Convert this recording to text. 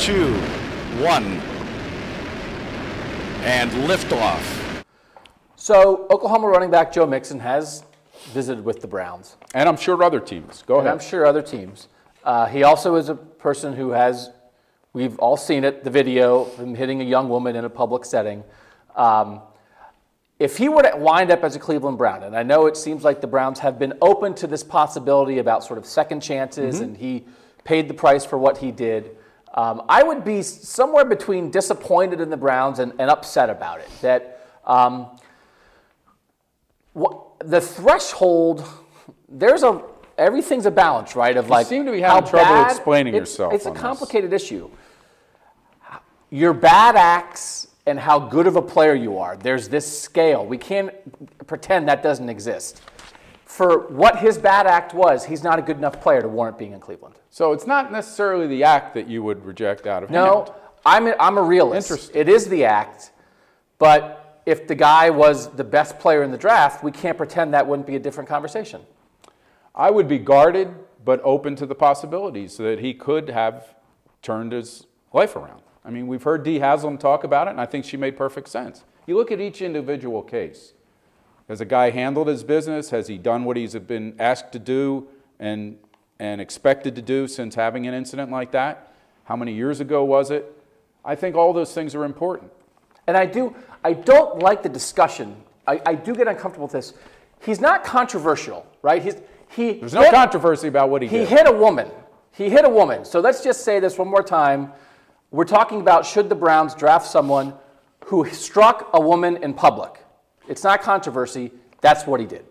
2, 1, and liftoff. So Oklahoma running back Joe Mixon has visited with the Browns. And I'm sure other teams. Go ahead. And I'm sure other teams. He also is a person who has, we've all seen it, the video of him hitting a young woman in a public setting. If he were to wind up as a Cleveland Brown, and I know it seems like the Browns have been open to this possibility about sort of second chances, and he paid the price for what he did, I would be somewhere between disappointed in the Browns and upset about it. That the threshold, everything's a balance, right? Of like, you seem to be having trouble explaining yourself. It's a complicated issue. Your bad acts and how good of a player you are. There's this scale. We can't pretend that doesn't exist. For what his bad act was, he's not a good enough player to warrant being in Cleveland. So it's not necessarily the act that you would reject out of hand. No, I'm a realist. Interesting. It is the act, but if the guy was the best player in the draft, we can't pretend that wouldn't be a different conversation. I would be guarded but open to the possibilities that he could have turned his life around. I mean, we've heard Dee Haslam talk about it, and I think she made perfect sense. You look at each individual case. Has a guy handled his business? Has he done what he's been asked to do and expected to do since having an incident like that? How many years ago was it? I think all those things are important. And I don't like the discussion. I do get uncomfortable with this. He's not controversial, right? There's no controversy about what he did. He hit a woman. He hit a woman. So let's just say this one more time. We're talking about should the Browns draft someone who struck a woman in public. It's not controversy. That's what he did.